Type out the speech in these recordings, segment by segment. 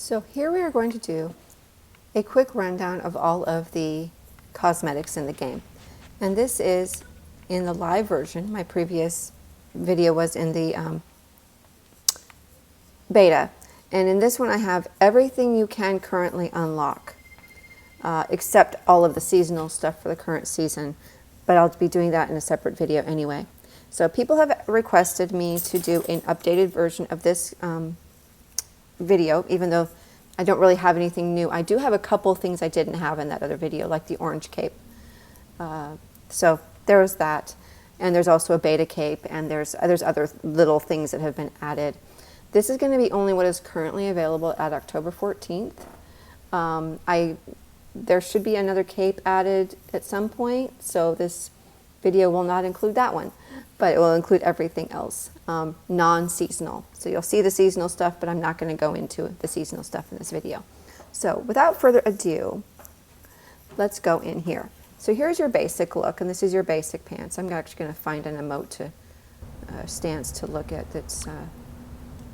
So here we are going to do a quick rundown of all of the cosmetics in the game. And this is in the live version. My previous video was in the beta. And in this one I have everything you can currently unlock, except all of the seasonal stuff for the current season. But I'll be doing that in a separate video anyway. So people have requested me to do an updated version of this video, even though I don't really have anything new. I do have a couple things I didn't have in that other video, like the orange cape. So there's that, and there's also a beta cape, and there's other little things that have been added. This is going to be only what is currently available at October 14th. There should be another cape added at some point, so this video will not include that one, but it will include everything else, non-seasonal. So you'll see the seasonal stuff, but I'm not going to go into the seasonal stuff in this video. So without further ado, let's go in here. So here's your basic look, and this is your basic pants. I'm actually going to find an emote to stance to look at that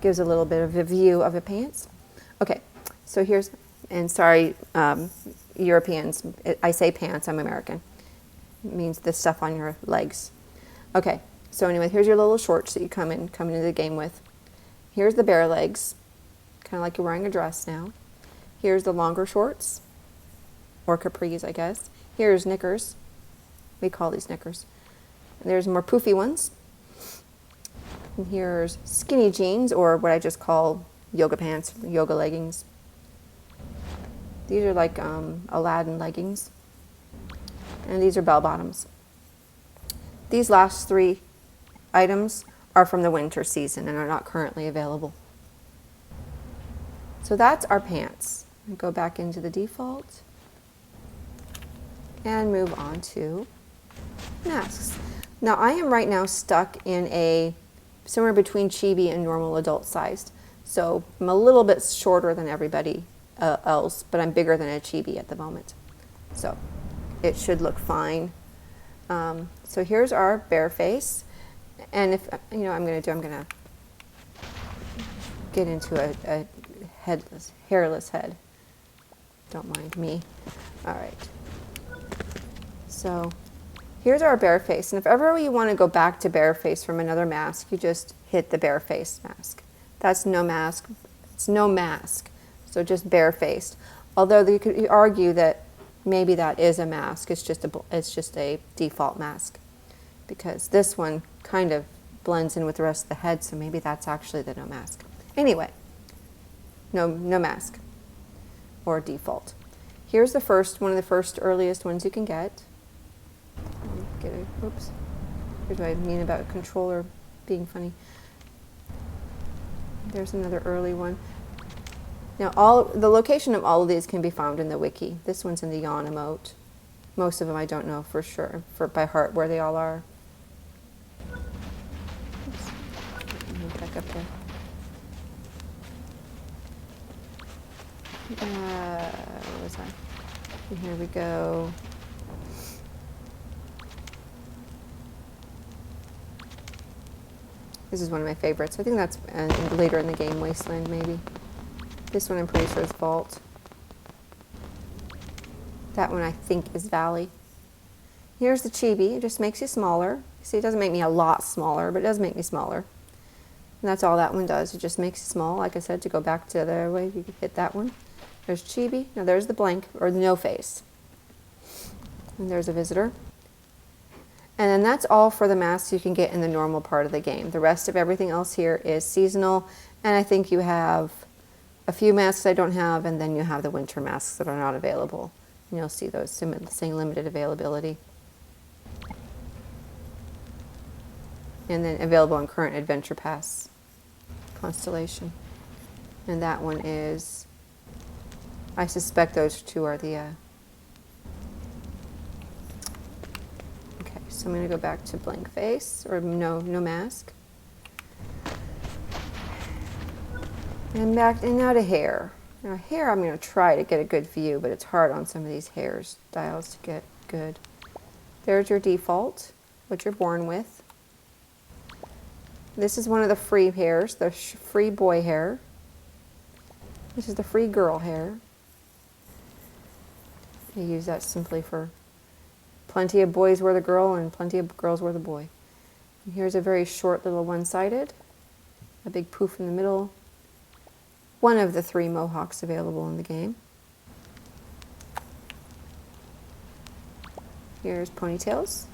gives a little bit of a view of the pants. Okay, so here's, and sorry, Europeans, I say pants, I'm American. It means the stuff on your legs. Okay, so anyway, here's your little shorts that you come into the game with. Here's the bare legs, kind of like you're wearing a dress now. Here's the longer shorts, or capris, I guess. Here's knickers. We call these knickers. And there's more poofy ones. And here's skinny jeans, or what I just call yoga pants, yoga leggings. These are like Aladdin leggings. And these are bell bottoms. These last three items are from the winter season and are not currently available. So that's our pants. Go back into the default and move on to masks. Now I am right now stuck in a somewhere between chibi and normal adult sized. So I'm a little bit shorter than everybody else, but I'm bigger than a chibi at the moment. So it should look fine. So here's our bare face, and if you know, I'm going to get into a headless, hairless head. Don't mind me. All right. So here's our bare face, and if ever you want to go back to bare face from another mask, you just hit the bare face mask. That's no mask. It's no mask. So just bare faced. Although you could argue that maybe that is a mask. It's just a default mask, because this one kind of blends in with the rest of the head. So maybe that's actually the no mask. Anyway, no mask or default. Here's the first one of the first earliest ones you can get. Oops. Here's what I mean about controller being funny. There's another early one. Now, the location of all of these can be found in the wiki. This one's in the yawn emote. Most of them I don't know for sure, by heart, where they all are. Oops. Move back up there. Where was I? And here we go. This is one of my favorites. I think that's later in the game, Wasteland maybe. This one I'm pretty sure is Vault. That one I think is Valley. Here's the chibi. It just makes you smaller. See, it doesn't make me a lot smaller, but it does make me smaller. And that's all that one does. It just makes you small. Like I said, to go back to the other way, you can hit that one. There's chibi. Now there's the blank, or the no face. And there's a visitor. And then that's all for the masks you can get in the normal part of the game. The rest of everything else here is seasonal. And I think you have a few masks I don't have, and then you have the winter masks that are not available. And you'll see those saying limited availability. And then available on current Adventure Pass constellation. And that one is, I suspect those two are the, okay, so I'm going to go back to blank face, or no mask. And now to hair. Now hair, I'm going to try to get a good view, but it's hard on some of these hair styles to get good. There's your default, what you're born with. This is one of the free hairs, the free boy hair. This is the free girl hair. I use that simply for plenty of boys wear the girl and plenty of girls wear the boy. And here's a very short little one-sided, a big poof in the middle. One of the 3 mohawks available in the game. Here's ponytails.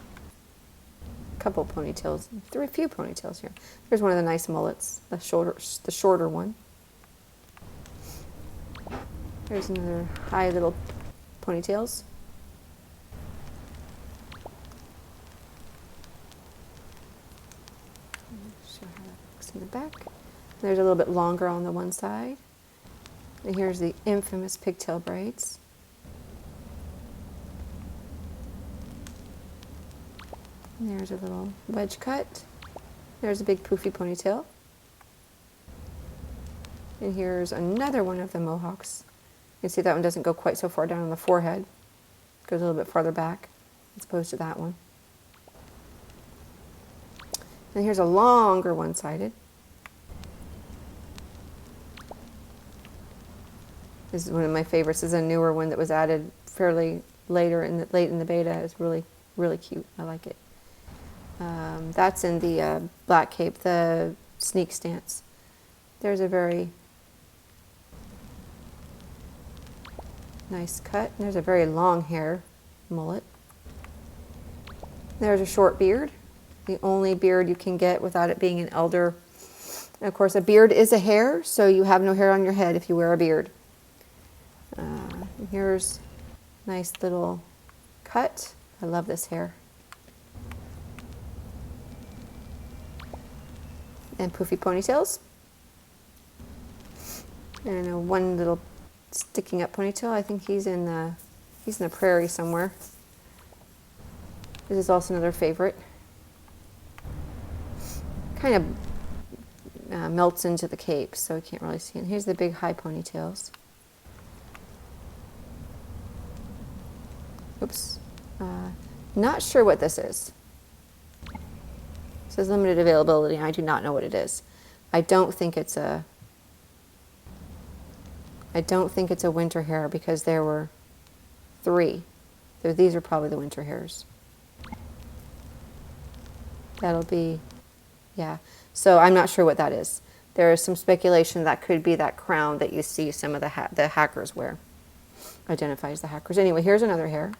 A couple ponytails, a few ponytails here. Here's one of the nice mullets, the shorter one. Here's another high little ponytails. Show how that looks in the back. There's a little bit longer on the one side. And here's the infamous pigtail braids. And there's a little wedge cut. There's a big poofy ponytail. And here's another one of the mohawks. You can see that one doesn't go quite so far down on the forehead. It goes a little bit farther back as opposed to that one. And here's a longer one-sided. This is one of my favorites. This is a newer one that was added fairly late in the beta. It's really, really cute. I like it. That's in the black cape, the sneak stance. There's a very nice cut. There's a very long hair mullet. There's a short beard, the only beard you can get without it being an elder. And of course, a beard is a hair, so you have no hair on your head if you wear a beard. Here's a nice little cut. I love this hair. And poofy ponytails. And one little sticking up ponytail. I think he's in the prairie somewhere. This is also another favorite. Kind of melts into the cape, so you can't really see. And here's the big high ponytails. Oops. Not sure what this is. It says limited availability, and I do not know what it is. I don't think it's a winter hair because there were 3. These are probably the winter hairs. That'll be, yeah. So I'm not sure what that is. There is some speculation that could be that crown that you see some of the hackers wear. Identifies the hackers. Anyway, here's another hair.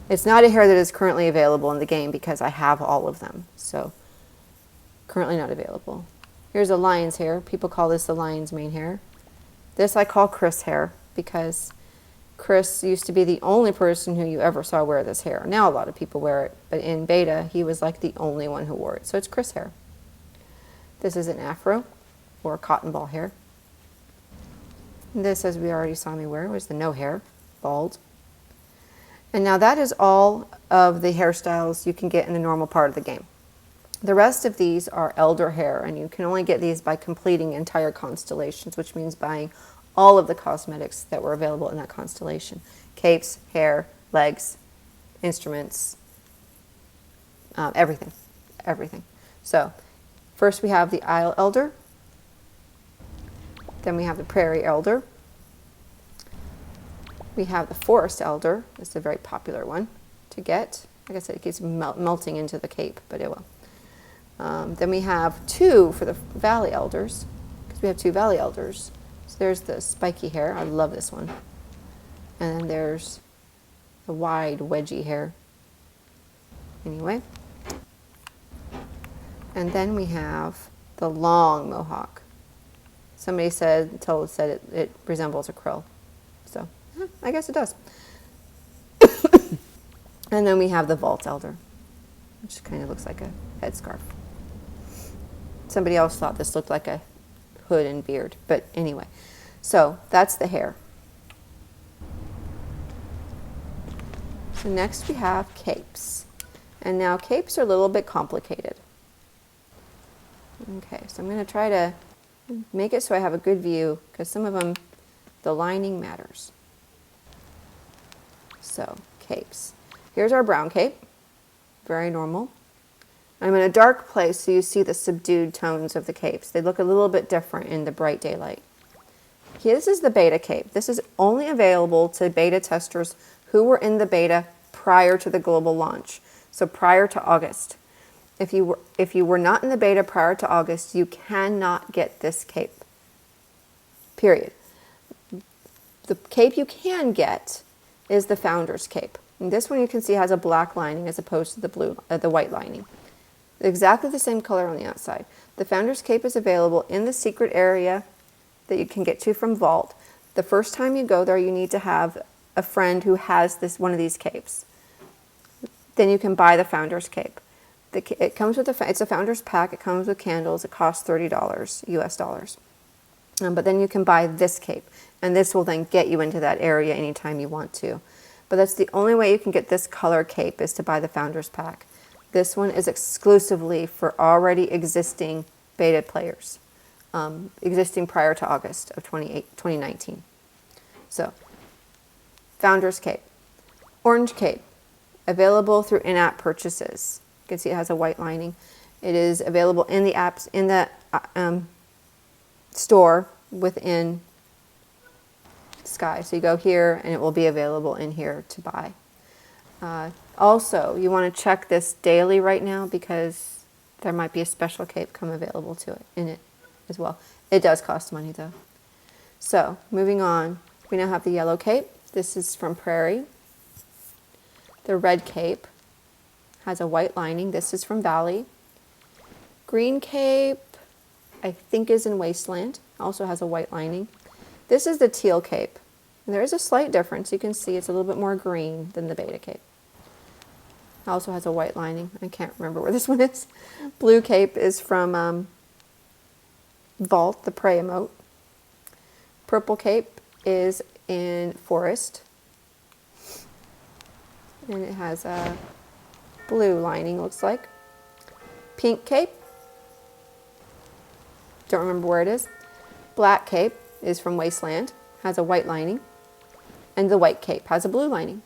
It's not a hair that is currently available in the game because I have all of them. So currently not available. Here's a lion's hair. People call this the lion's mane hair. This I call Chris hair because Chris used to be the only person who you ever saw wear this hair. Now a lot of people wear it, but in beta he was like the only one who wore it. So it's Chris hair. This is an afro or cotton ball hair. And this, as we already saw me wear, was the no hair, bald. And now that is all of the hairstyles you can get in the normal part of the game. The rest of these are elder hair, and you can only get these by completing entire constellations, which means buying all of the cosmetics that were available in that constellation. Capes, hair, legs, instruments, everything, everything. So first we have the Isle Elder, then we have the Prairie Elder, we have the Forest Elder. It's a very popular one to get. Like I said, it keeps melting into the cape, but it will. Then we have 2 for the Valley Elders, because we have 2 Valley Elders. So there's the spiky hair. I love this one. And then there's the wide wedgy hair. Anyway. And then we have the long mohawk. Somebody said it resembles a krill. So I guess it does. And then we have the Vault Elder, which kind of looks like a headscarf. Somebody else thought this looked like a hood and beard, but anyway. So that's the hair. So next we have capes. And now capes are a little bit complicated. Okay, so I'm going to try to make it so I have a good view, because some of them, the lining matters. So, capes. Here's our brown cape, very normal. I'm in a dark place, so you see the subdued tones of the capes. They look a little bit different in the bright daylight. Here, this is the beta cape. This is only available to beta testers who were in the beta prior to the global launch, so prior to August. If you were not in the beta prior to August, you cannot get this cape. Period. The cape you can get is the Founder's Cape. And this one you can see has a black lining as opposed to the white lining. Exactly the same color on the outside. The Founder's Cape is available in the secret area that you can get to from Vault. The first time you go there, you need to have a friend who has one of these capes. Then you can buy the Founder's Cape. It comes with it's a Founder's Pack. It comes with candles. It costs $30 US dollars. But then you can buy this cape, and this will then get you into that area anytime you want to. But that's the only way you can get this color cape, is to buy the Founder's Pack. This one is exclusively for already existing beta players, existing prior to August of 2019. So, Founder's Cape. Orange Cape, available through in-app purchases. You can see it has a white lining. It is available in the apps, in the store within Sky. So you go here and it will be available in here to buy. Also, you want to check this daily right now because there might be a special cape come available in it as well. It does cost money though. So moving on, we now have the yellow cape. This is from Prairie. The red cape has a white lining. This is from Valley. Green cape, I think, is in Wasteland. Also has a white lining. This is the teal cape. And there is a slight difference. You can see it's a little bit more green than the beta cape. It also has a white lining. I can't remember where this one is. Blue cape is from Vault, the Prey emote. Purple cape is in Forest. And it has a blue lining, looks like. Pink cape. Don't remember where it is. Black cape is from Wasteland, has a white lining, and the white cape has a blue lining.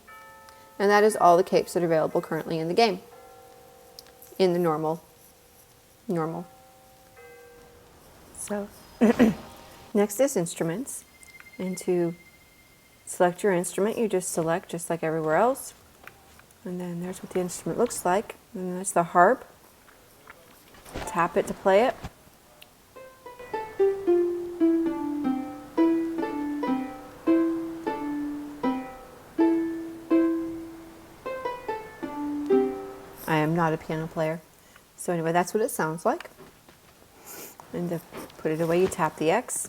And that is all the capes that are available currently in the game, in the normal. So, next is instruments, and to select your instrument, you just select just like everywhere else, and then there's what the instrument looks like, and that's the harp. Tap it to play it. I am not a piano player. So anyway, that's what it sounds like. And to put it away, you tap the X.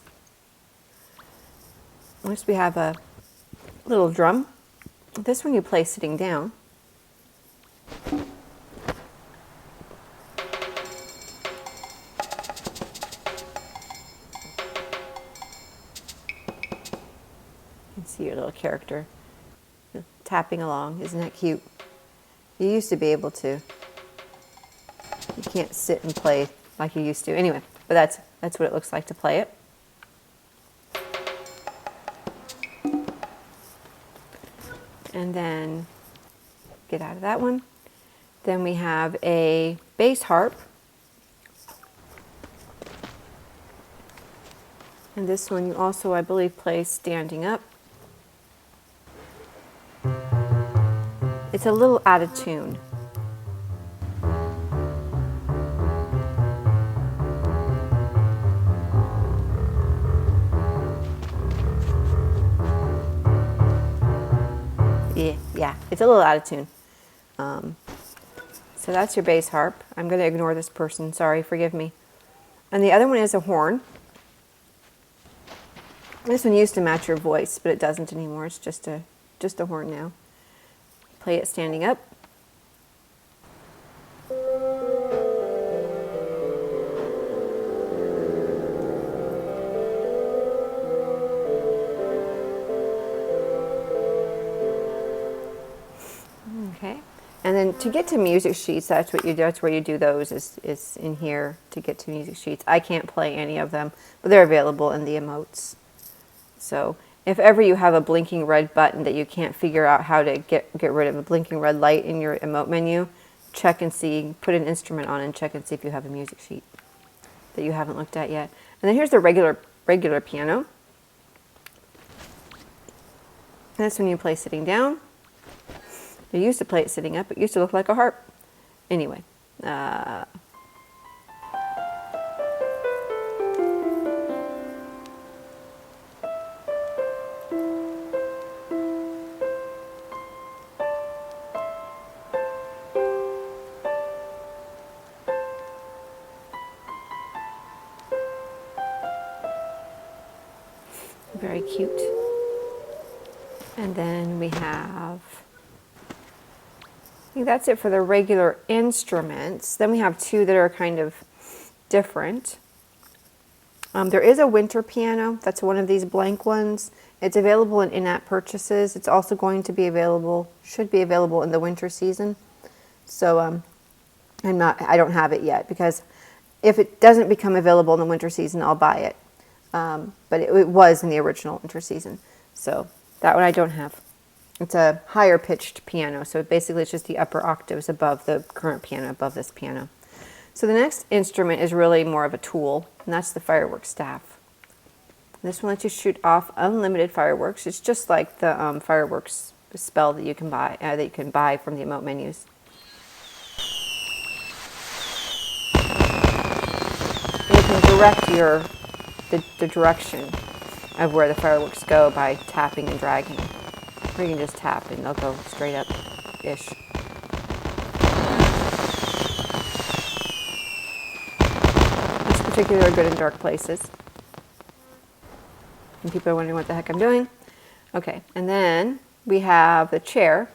Next we have a little drum. This one you play sitting down. You can see your little character tapping along. Isn't that cute? You used to be able to. You can't sit and play like you used to. Anyway, but that's what it looks like to play it. And then get out of that one. Then we have a bass harp. And this one you also, I believe, play standing up. It's a little out of tune. Yeah, it's a little out of tune. So that's your bass harp. I'm going to ignore this person. Sorry, forgive me. And the other one is a horn. This one used to match your voice, but it doesn't anymore. It's just a horn now. Play it standing up. Okay. And then to get to music sheets, that's where you do those, is in here to get to music sheets. I can't play any of them, but they're available in the emotes. So if ever you have a blinking red button that you can't figure out how to get rid of, a blinking red light in your emote menu, check and see, put an instrument on and check and see if you have a music sheet that you haven't looked at yet. And then here's the regular piano. That's when you play sitting down. You used to play it sitting up. It used to look like a harp. Anyway. Very cute. And then we have, I think that's it for the regular instruments. Then we have two that are kind of different. There is a winter piano. That's one of these blank ones. It's available in in-app purchases. It's also going to be available, should be available in the winter season. So I don't have it yet, because if it doesn't become available in the winter season, I'll buy it. But it was in the original winter season. So that one I don't have. It's a higher pitched piano. So basically it's just the upper octaves above the current piano, above this piano. So the next instrument is really more of a tool, and that's the fireworks staff. This one lets you shoot off unlimited fireworks. It's just like the fireworks spell that you can buy from the emote menus. You can direct the direction of where the fireworks go by tapping and dragging. Or you can just tap and they'll go straight up-ish. It's particularly good in dark places. And people are wondering what the heck I'm doing. Okay, and then we have the chair.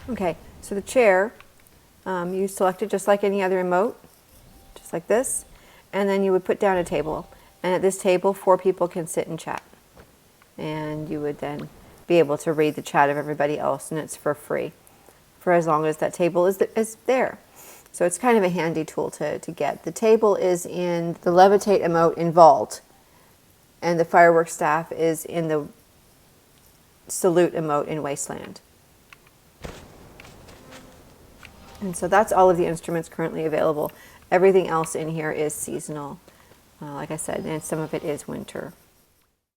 Okay, so the chair, you select it just like any other emote, just like this. And then you would put down a table. And at this table, 4 people can sit and chat. And you would then be able to read the chat of everybody else, and it's for free, for as long as that table is there. So it's kind of a handy tool to get. The table is in the Levitate emote in Vault, and the fireworks staff is in the Salute emote in Wasteland. And so that's all of the instruments currently available. Everything else in here is seasonal, like I said, and some of it is winter.